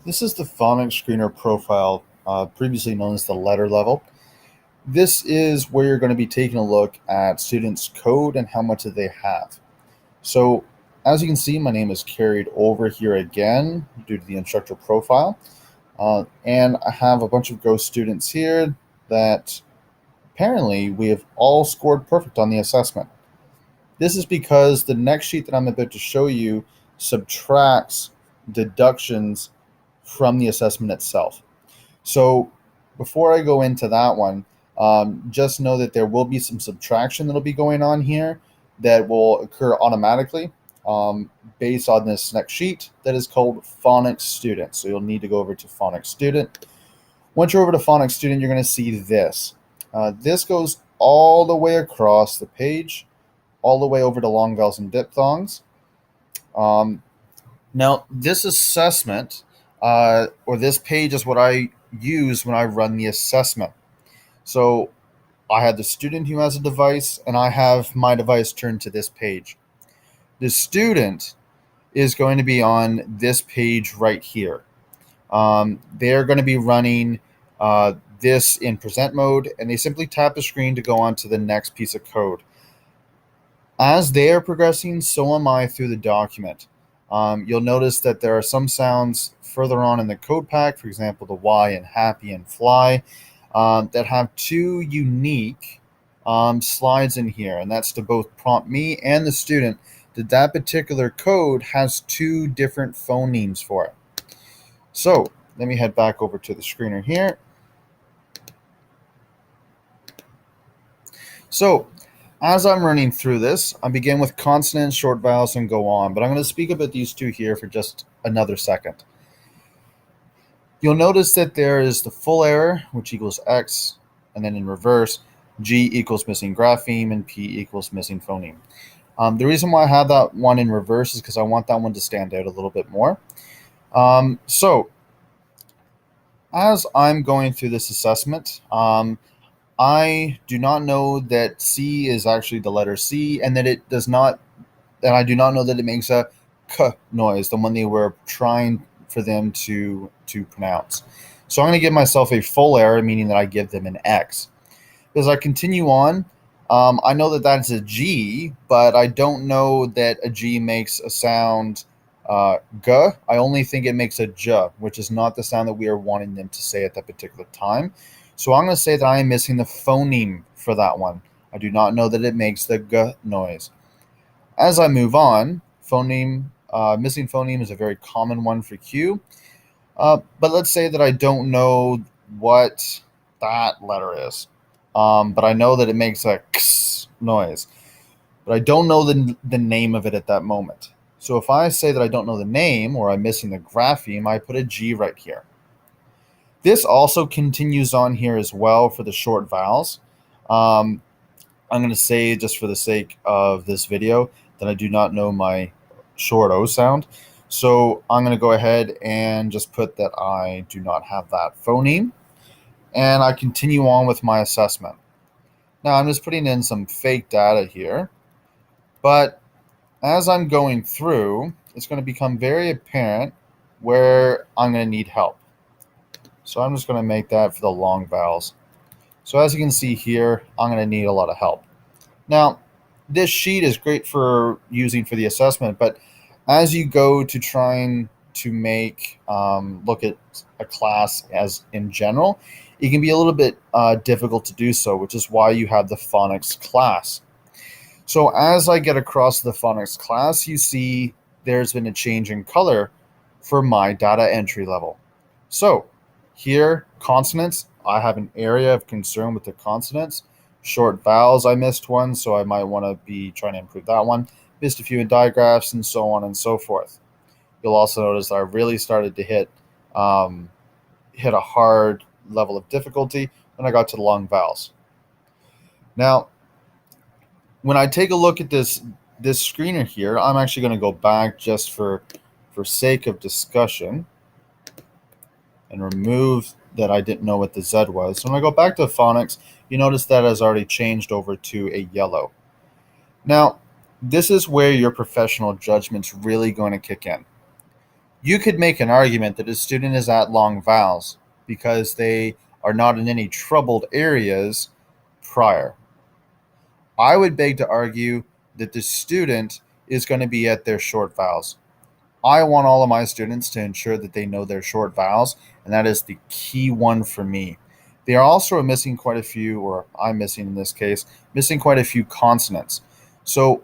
This is the Phonics screener profile, previously known as the letter level. This is where you're going to be taking a look at students' code and how much that they have. So, as you can see, my name is carried over here again due to the instructor profile. And I have a bunch of Ghost students here that apparently we have all scored perfect on the assessment. This is because the next sheet that I'm about to show you subtracts deductions from the assessment itself. So before I go into that one, just know that there will be some subtraction that'll be going on here that will occur automatically based on this next sheet that is called Phonics Student. So you'll need to go over to Phonics Student. Once you're over to Phonics Student, you're going to see this. This goes all the way across the page, all the way over to long vowels and diphthongs. Now, this assessment or this page is what I use when I run the assessment. So I have the student who has a device, and I have my device turned to this page. The student is going to be on this page right here. They're going to be running this in present mode, and they simply tap the screen to go on to the next piece of code. As they are progressing, so am I through the document. You'll notice that there are some sounds further on in the code pack, for example, the Y in happy and fly, that have two unique slides in here, and that's to both prompt me and the student that that particular code has two different phonemes for it. So let me head back over to the screener here. So as I'm running through this, I begin with consonants, short vowels, and go on, but I'm going to speak about these two here for just another second. You'll notice that there is the full error, which equals X, and then in reverse, G equals missing grapheme and P equals missing phoneme. The reason why I have that one in reverse is because I want that one to stand out a little bit more. So as I'm going through this assessment, I do not know that C is actually the letter C, and that it does not, and I do not know that it makes a K noise, the one they were trying for them to pronounce. So I'm going to give myself a full error, meaning that I give them an X. As I continue on, I know that that's a G, but I don't know that a G makes a sound G. I only think it makes a J, which is not the sound that we are wanting them to say at that particular time. So I'm going to say that I am missing the phoneme for that one. I do not know that it makes the G noise. As I move on, missing phoneme is a very common one for Q. But let's say that I don't know what that letter is. But I know that it makes a X noise. But I don't know the name of it at that moment. So if I say that I don't know the name, or I'm missing the grapheme, I put a G right here. This also continues on here as well for the short vowels. I'm going to say, just for the sake of this video, that I do not know my short O sound. So I'm going to go ahead and just put that I do not have that phoneme. And I continue on with my assessment. Now I'm just putting in some fake data here. But as I'm going through, it's going to become very apparent where I'm going to need help. So I'm just going to make that for the long vowels. So as you can see here, I'm going to need a lot of help. Now, this sheet is great for using for the assessment, but as you go to trying to make look at a class as in general, it can be a little bit difficult to do so, which is why you have the phonics class. So as I get across the phonics class, you see there's been a change in color for my data entry level. So here, consonants, I have an area of concern with the consonants. Short vowels, I missed one, so I might want to be trying to improve that one. Missed a few in digraphs, and so on and so forth. You'll also notice that I really started to hit a hard level of difficulty when I got to the long vowels. Now, when I take a look at this screener here, I'm actually going to go back just for sake of discussion and remove that I didn't know what the Z was. So when I go back to phonics, you notice that has already changed over to a yellow. Now, this is where your professional judgment's really going to kick in. You could make an argument that a student is at long vowels because they are not in any troubled areas prior. I would beg to argue that the student is going to be at their short vowels. I want all of my students to ensure that they know their short vowels, and that is the key one for me. They are also missing quite a few, or I'm missing in this case, missing quite a few consonants. So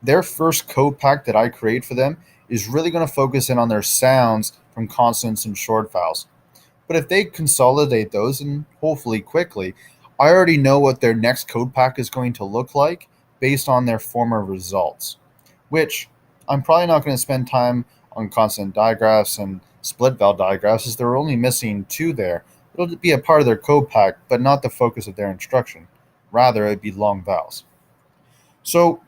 their first code pack that I create for them is really going to focus in on their sounds from consonants and short vowels. But if they consolidate those, and hopefully quickly, I already know what their next code pack is going to look like based on their former results, which I'm probably not going to spend time on consonant digraphs and split vowel digraphs as they're only missing two there. It'll be a part of their code pack, but not the focus of their instruction. Rather, it'd be long vowels. So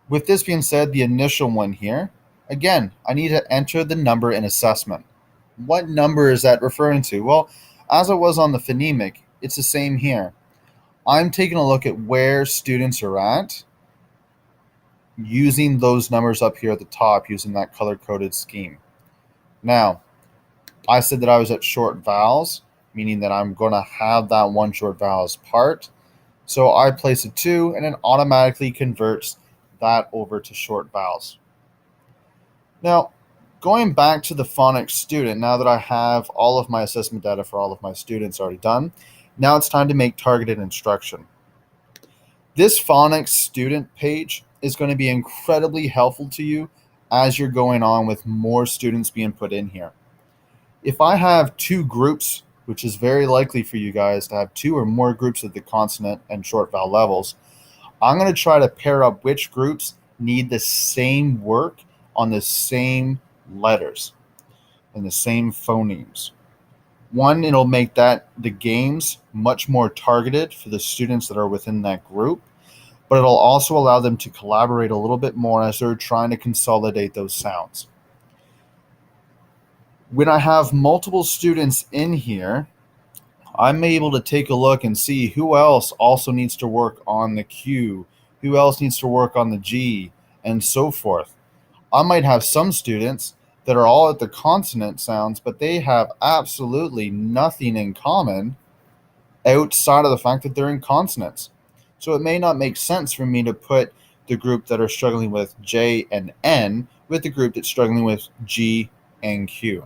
with this being said, the initial one here, again, I need to enter the number in assessment. What number is that referring to? Well, as it was on the phonemic, it's the same here. I'm taking a look at where students are at using those numbers up here at the top using that color-coded scheme. Now, I said that I was at short vowels, meaning that I'm going to have that one short vowels part. So I place a 2 and it automatically converts that over to short vowels. Now, going back to the phonics student, now that I have all of my assessment data for all of my students already done, now it's time to make targeted instruction. This phonics student page is going to be incredibly helpful to you as you're going on with more students being put in here. If I have two groups, which is very likely for you guys to have two or more groups at the consonant and short vowel levels, I'm going to try to pair up which groups need the same work on the same letters and the same phonemes. One, it'll make the games much more targeted for the students that are within that group, but it'll also allow them to collaborate a little bit more as they're trying to consolidate those sounds. When I have multiple students in here, I'm able to take a look and see who else also needs to work on the Q, who else needs to work on the G, and so forth. I might have some students that are all at the consonant sounds, but they have absolutely nothing in common outside of the fact that they're in consonants. So it may not make sense for me to put the group that are struggling with J and N with the group that's struggling with G and Q.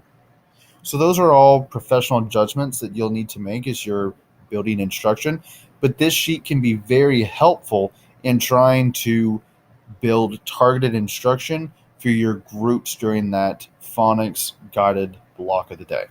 So those are all professional judgments that you'll need to make as you're building instruction. But this sheet can be very helpful in trying to build targeted instruction for your groups during that phonics guided block of the day.